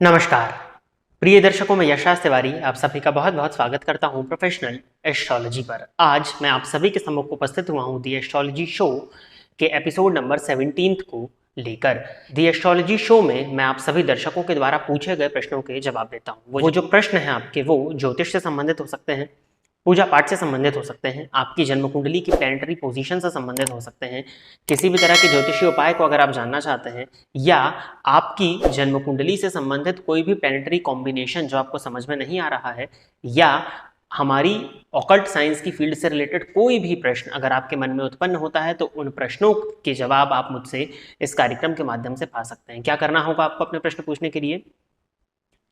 नमस्कार प्रिय दर्शकों, मैं यशराज तिवारी आप सभी का बहुत बहुत स्वागत करता हूं प्रोफेशनल एस्ट्रोलॉजी पर। आज मैं आप सभी के सम्मुख उपस्थित हुआ हूं दी एस्ट्रोलॉजी शो के एपिसोड नंबर 17 को लेकर। दी एस्ट्रोलॉजी शो में मैं आप सभी दर्शकों के द्वारा पूछे गए प्रश्नों के जवाब देता हूं। वो जो प्रश्न है आपके, वो ज्योतिष से संबंधित हो सकते हैं, पूजा पाठ से संबंधित हो सकते हैं, आपकी जन्म कुंडली की प्लैनेटरी पोजीशन से संबंधित हो सकते हैं, किसी भी तरह के ज्योतिषीय उपाय को अगर आप जानना चाहते हैं, या आपकी जन्म कुंडली से संबंधित कोई भी प्लैनेटरी कॉम्बिनेशन जो आपको समझ में नहीं आ रहा है, या हमारी ऑकल्ट साइंस की फील्ड से रिलेटेड कोई भी प्रश्न अगर आपके मन में उत्पन्न होता है, तो उन प्रश्नों के जवाब आप मुझसे इस कार्यक्रम के माध्यम से पा सकते हैं। क्या करना होगा आपको अपने प्रश्न पूछने के लिए?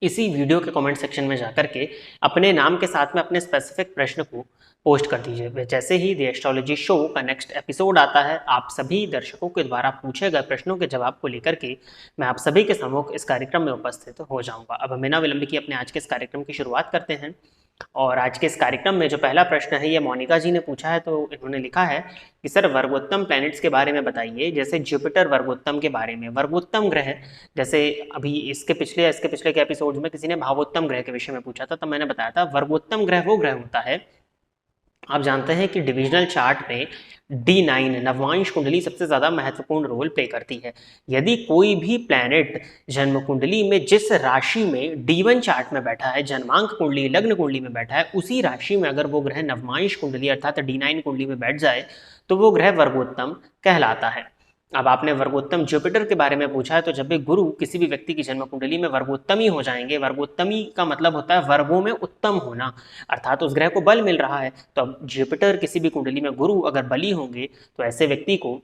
इसी वीडियो के कमेंट सेक्शन में जाकर के अपने नाम के साथ में अपने स्पेसिफिक प्रश्न को पोस्ट कर दीजिए। जैसे ही द एस्ट्रोलॉजी शो का नेक्स्ट एपिसोड आता है, आप सभी दर्शकों के द्वारा पूछे गए प्रश्नों के जवाब को लेकर के मैं आप सभी के सम्मुख इस कार्यक्रम में उपस्थित हो जाऊंगा। अब बिना विलंब की अपने आज के इस कार्यक्रम की शुरुआत करते हैं। और आज के इस कार्यक्रम में जो पहला प्रश्न है, ये मोनिका जी ने पूछा है। तो इन्होंने लिखा है कि सर, वर्गोत्तम प्लैनेट्स के बारे में बताइए, जैसे जुपिटर वर्गोत्तम के बारे में। वर्गोत्तम ग्रह, जैसे अभी इसके पिछले के एपिसोड में किसी ने भावोत्तम ग्रह के विषय में पूछा था, तब मैंने बताया था वर्गोत्तम ग्रह वो ग्रह होता है, आप जानते हैं कि डिविजनल चार्ट में D9 नवांश कुंडली सबसे ज्यादा महत्वपूर्ण रोल प्ले करती है। यदि कोई भी प्लैनेट जन्म कुंडली में जिस राशि में D1 चार्ट में बैठा है, जन्मांक कुंडली लग्न कुंडली में बैठा है, उसी राशि में अगर वो ग्रह नवमांश कुंडली अर्थात D9 कुंडली में बैठ जाए, तो वो ग्रह वर्गोत्तम कहलाता है। अब आपने वर्गोत्तम जुपिटर के बारे में पूछा है, तो जब भी गुरु किसी भी व्यक्ति की जन्म कुंडली में वर्गोत्तमी हो जाएंगे, वर्गोत्तमी का मतलब होता है वर्गों में उत्तम होना, अर्थात उस ग्रह को बल मिल रहा है। तो अब जुपिटर किसी भी कुंडली में गुरु अगर बली होंगे, तो ऐसे व्यक्ति को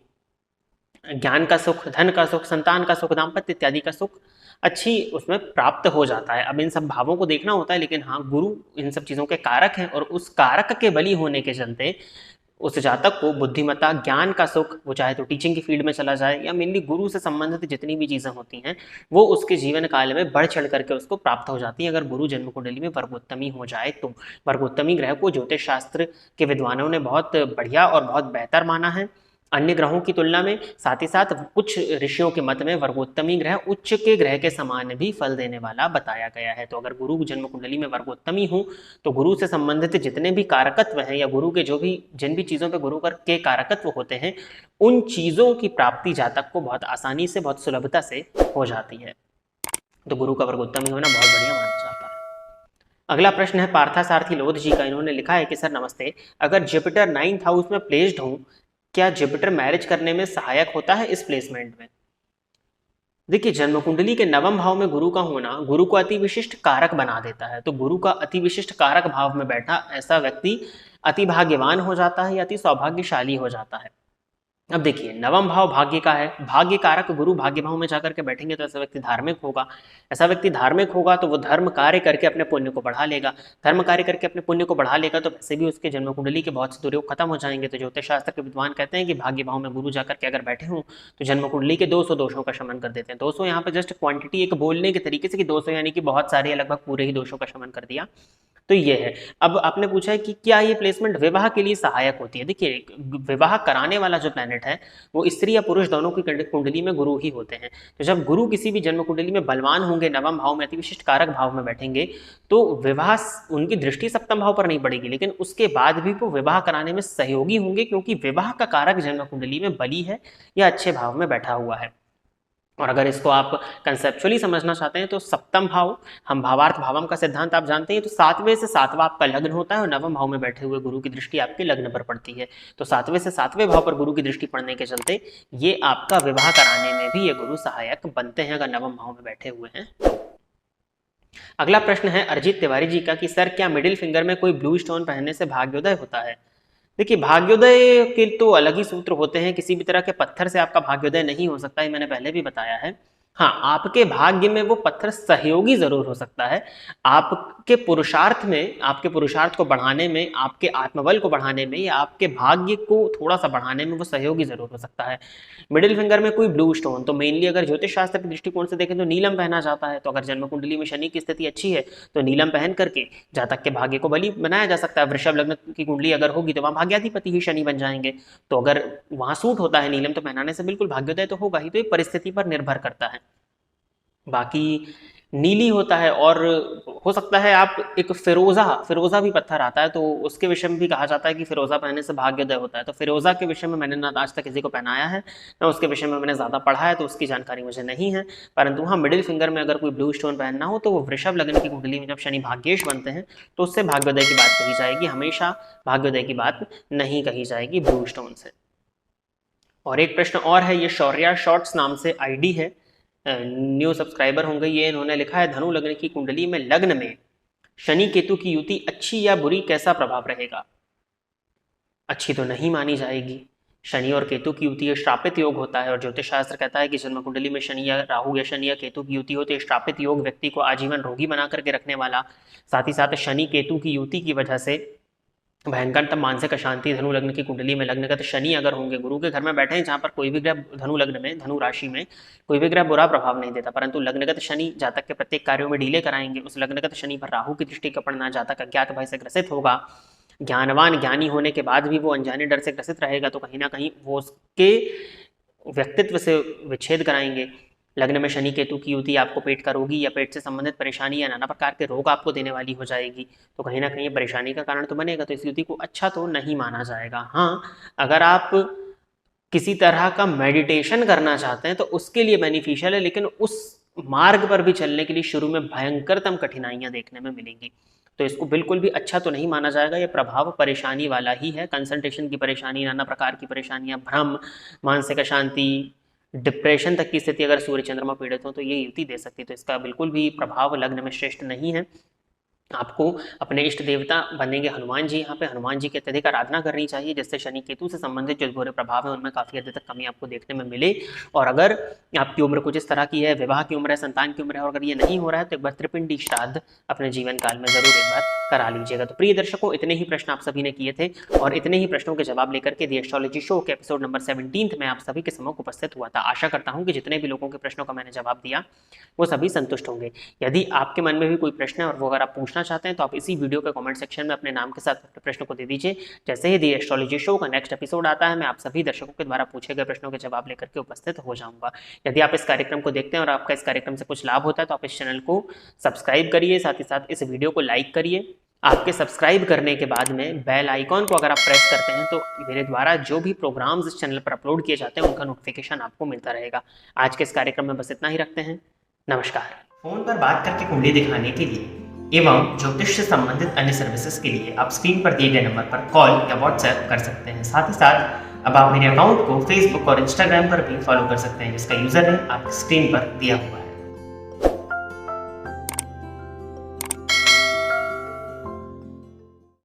ज्ञान का सुख, धन का सुख, संतान का सुख, दाम्पत्य इत्यादि का सुख अच्छी उसमें प्राप्त हो जाता है। अब इन सब भावों को देखना होता है, लेकिन हाँ, गुरु इन सब चीजों के कारक हैं, और उस कारक के बली होने के चलते उस जातक को बुद्धिमत्ता, ज्ञान का सुख, वो चाहे तो टीचिंग की फील्ड में चला जाए, या मेनली गुरु से संबंधित जितनी भी चीजें होती हैं, वो उसके जीवन काल में बढ़ चढ़ करके उसको प्राप्त हो जाती है, अगर गुरु जन्म कुंडली में वर्गोत्तमी हो जाए तो। वर्गोत्तमी ग्रह को ज्योतिष शास्त्र के विद्वानों ने बहुत बढ़िया और बहुत बेहतर माना है अन्य ग्रहों की तुलना में। साथ ही साथ कुछ ऋषियों के मत में वर्गोत्तमी ग्रह उच्च के ग्रह के समान भी फल देने वाला बताया गया है। तो अगर गुरु जन्म कुंडली में वर्गोत्तमी हो, तो गुरु से संबंधित जितने भी कारकत्व हैं, या गुरु के जिन भी चीजों पे गुरु के कारकत्व होते हैं, उन चीजों की प्राप्ति जातक को बहुत आसानी से, बहुत सुलभता से हो जाती है। तो गुरु का वर्गोत्तमी होना बहुत बढ़िया माना जाता है। अगला प्रश्न है पार्थासारथी लोध जी का। इन्होंने लिखा है कि सर नमस्ते, अगर जुपिटर 9th हाउस में प्लेस्ड हूं, क्या जुपिटर मैरिज करने में सहायक होता है इस प्लेसमेंट में? देखिए, जन्म कुंडली के नवम भाव में गुरु का होना गुरु को अति विशिष्ट कारक बना देता है। तो गुरु का अति विशिष्ट कारक भाव में बैठा ऐसा व्यक्ति अति भाग्यवान हो जाता है, या अति सौभाग्यशाली हो जाता है। अब देखिए, नवम भाव भाग्य का है, भाग्य कारक गुरु भाग्य भाव में जाकर के बैठेंगे, तो ऐसा व्यक्ति धार्मिक होगा। ऐसा व्यक्ति धार्मिक होगा तो वो धर्म कार्य करके अपने पुण्य को बढ़ा लेगा। धर्म कार्य करके अपने पुण्य को बढ़ा लेगा तो वैसे भी उसके जन्म कुंडली के बहुत से दुर्योग खत्म हो जाएंगे। तो ज्योतिष शास्त्र के विद्वान कहते हैं कि भाग्य भाव में गुरु जाकर के अगर बैठे हों, तो जन्म कुंडली के 200 दोषों का शमन कर देते हैं। 200 यहाँ पर जस्ट क्वांटिटी एक बोलने के तरीके से, कि 200 यानी कि बहुत सारे, लगभग पूरे ही दोषों का शमन कर दिया। तो ये है। अब आपने पूछा है कि क्या ये प्लेसमेंट विवाह के लिए सहायक होती है। देखिए, विवाह कराने वाला जो प्लैनेट है, वो स्त्री या पुरुष दोनों की कुंडली में गुरु ही होते हैं। तो जब गुरु किसी भी जन्म कुंडली में बलवान होंगे, नवम भाव में अति विशिष्ट कारक भाव में बैठेंगे, तो विवाह, उनकी दृष्टि सप्तम भाव पर नहीं पड़ेगी, लेकिन उसके बाद भी वो विवाह कराने में सहयोगी होंगे, क्योंकि विवाह का कारक जन्म कुंडली में बली है या अच्छे भाव में बैठा हुआ है। और अगर इसको आप कंसेप्चुअली समझना चाहते हैं, तो सप्तम भाव, हम भावार्थ भावम का सिद्धांत आप जानते हैं, तो 7वें से 7वां आपका लग्न होता है, और नवम भाव में बैठे हुए गुरु की दृष्टि आपके लग्न पर पड़ती है। तो 7वें से 7वें भाव पर गुरु की दृष्टि पड़ने के चलते ये आपका विवाह कराने में भी ये गुरु सहायक बनते हैं, अगर नवम भाव में बैठे हुए हैं। अगला प्रश्न है अरिजीत तिवारी जी का, कि सर, क्या मिडिल फिंगर में कोई ब्लू स्टोन पहनने से भाग्योदय होता है? देखिए, भाग्योदय के तो अलग ही सूत्र होते हैं, किसी भी तरह के पत्थर से आपका भाग्योदय नहीं हो सकता, ये मैंने पहले भी बताया है। हाँ, आपके भाग्य में वो पत्थर सहयोगी जरूर हो सकता है। आपके पुरुषार्थ में, आपके पुरुषार्थ को बढ़ाने में, आपके आत्मबल को बढ़ाने में, या आपके भाग्य को थोड़ा सा बढ़ाने में वो सहयोगी जरूर हो सकता है। मिडिल फिंगर में कोई ब्लू स्टोन, तो मेनली अगर ज्योतिष शास्त्र के दृष्टिकोण से देखें तो नीलम पहना जाता है। तो अगर जन्म कुंडली में शनि की स्थिति अच्छी है, तो नीलम पहन करके जातक के भाग्य को बली बनाया जा सकता है। वृषभ लग्न की कुंडली अगर होगी, तो वहां भाग्याधिपति ही शनि बन जाएंगे। तो अगर वहां सूट होता है नीलम, तो पहनाने से बिल्कुल भाग्योदय तो होगा ही। तो ये परिस्थिति पर निर्भर करता है। बाकी नीली होता है, और हो सकता है आप एक फिरोजा भी पत्थर आता है, तो उसके विषय में भी कहा जाता है कि फिरोजा पहनने से भाग्योदय होता है। तो फिरोजा के विषय में मैंने ना आज तक किसी को पहनाया है, ना उसके विषय में मैंने ज़्यादा पढ़ा है, तो उसकी जानकारी मुझे नहीं है। परंतु हाँ, मिडिल फिंगर में अगर कोई ब्लू स्टोन पहनना हो तो वो वृषभ लग्न की कुंडली में जब शनि भाग्येश बनते हैं तो उससे भाग्योदय की बात कही जाएगी, हमेशा भाग्योदय की बात नहीं कही जाएगी ब्लू स्टोन से। और एक प्रश्न और है, ये शौर्या शॉर्ट्स नाम से आईडी है, न्यू सब्सक्राइबर होंगे ये। इन्होंने लिखा है, धनु लग्न की कुंडली में लग्न में शनि केतु की युति अच्छी या बुरी, कैसा प्रभाव रहेगा? अच्छी तो नहीं मानी जाएगी। शनि और केतु की युति श्रापित योग होता है, और ज्योतिष शास्त्र कहता है कि जन्म कुंडली में शनि या राहु या शनि या केतु की युति हो तो श्रापित योग व्यक्ति को आजीवन रोगी बना करके रखने वाला। साथ ही साथ शनि केतु की युति की वजह से भयंकर मानसिक अशांति, धनु लग्न की कुंडली में लग्नगत शनि अगर होंगे, गुरु के घर में बैठे हैं जहां पर कोई भी ग्रह धनु लग्न में, धनु राशि में कोई भी ग्रह बुरा प्रभाव नहीं देता, परंतु लग्नगत शनि जातक के प्रत्येक कार्यों में डीले कराएंगे। उस लग्नगत शनि पर राहु की दृष्टि का पड़ना, जातक अज्ञात भय से ग्रसित होगा। ज्ञानवान ज्ञानी होने के बाद भी वो अनजाने डर से ग्रसित रहेगा, तो कहीं ना कहीं वो उसके व्यक्तित्व से विच्छेद कराएंगे। लग्न में शनि केतु की युति आपको पेट का रोगी या पेट से संबंधित परेशानी या नाना प्रकार के रोग आपको देने वाली हो जाएगी, तो कहीं ना कहीं परेशानी का कारण तो बनेगा, तो इस युति को अच्छा तो नहीं माना जाएगा। हाँ, अगर आप किसी तरह का मेडिटेशन करना चाहते हैं तो उसके लिए बेनिफिशियल है, लेकिन उस मार्ग पर भी चलने के लिए शुरू में भयंकरतम कठिनाइयां देखने में मिलेंगी, तो इसको बिल्कुल भी अच्छा तो नहीं माना जाएगा। ये प्रभाव परेशानी वाला ही है, कंसंट्रेशन की परेशानी, नाना प्रकार की परेशानियां, भ्रम, मानसिक अशांति, डिप्रेशन तक की स्थिति अगर सूर्य चंद्रमा पीड़ित हो तो ये युति दे सकती है। तो इसका बिल्कुल भी प्रभाव लग्न में श्रेष्ठ नहीं है। आपको अपने इष्ट देवता बनेंगे हनुमान जी, यहाँ पे हनुमान जी की अत्यधिक आराधना करनी चाहिए, जिससे शनि केतु से संबंधित जो बुरे प्रभाव है उनमें काफी हद तक कमी आपको देखने में मिले। और अगर आपकी उम्र कुछ इस तरह की है, विवाह की उम्र है, संतान की उम्र है, और अगर ये नहीं हो रहा है तो एक बार त्रिपिंडी श्राद्ध अपने जीवन काल में जरूर एक बार करा लीजिएगा। तो प्रिय दर्शकों, इतने ही प्रश्न आप सभी ने किए थे, और इतने ही प्रश्नों के जवाब लेकर के दी एस्ट्रोलॉजी शो के एपिसोड नंबर 17 में आप सभी के सम्मुख उपस्थित हुआ था। आशा करता हूँ कि जितने भी लोगों के प्रश्नों का मैंने जवाब दिया वो सभी संतुष्ट होंगे। यदि आपके मन में भी कोई प्रश्न है और वो अगर आप पूछना चाहते हैं तो आप इसी वीडियो के कमेंट सेक्शन में अपने नाम के साथ अपने प्रश्न को दे दीजिए। जैसे ही दी एस्ट्रोलॉजी शो का नेक्स्ट एपिसोड आता है, मैं आप सभी दर्शकों के द्वारा पूछे गए प्रश्नों के जवाब लेकर के उपस्थित हो जाऊंगा। यदि आप इस कार्यक्रम को देखते हैं और आपका इस कार्यक्रम से कुछ लाभ होता है तो आप इस चैनल को सब्सक्राइब करिए, साथ ही साथ इस वीडियो को लाइक करिए। आपके सब्सक्राइब करने के बाद में बेल आइकॉन को अगर आप प्रेस करते हैं तो मेरे द्वारा जो भी प्रोग्राम्स इस चैनल पर अपलोड किए जाते हैं उनका नोटिफिकेशन आपको मिलता रहेगा। आज के इस कार्यक्रम में बस इतना ही रखते हैं। नमस्कार। फोन पर बात करके कुंडली दिखाने के लिए एवं ज्योतिष से संबंधित अन्य सर्विसेज के लिए आप स्क्रीन पर दिए गए नंबर पर कॉल या व्हाट्सएप कर सकते हैं। साथ ही साथ अब आप मेरे अकाउंट को फेसबुक और इंस्टाग्राम पर भी फॉलो कर सकते हैं, जिसका यूजर है आपकी स्क्रीन पर दिया हुआ है।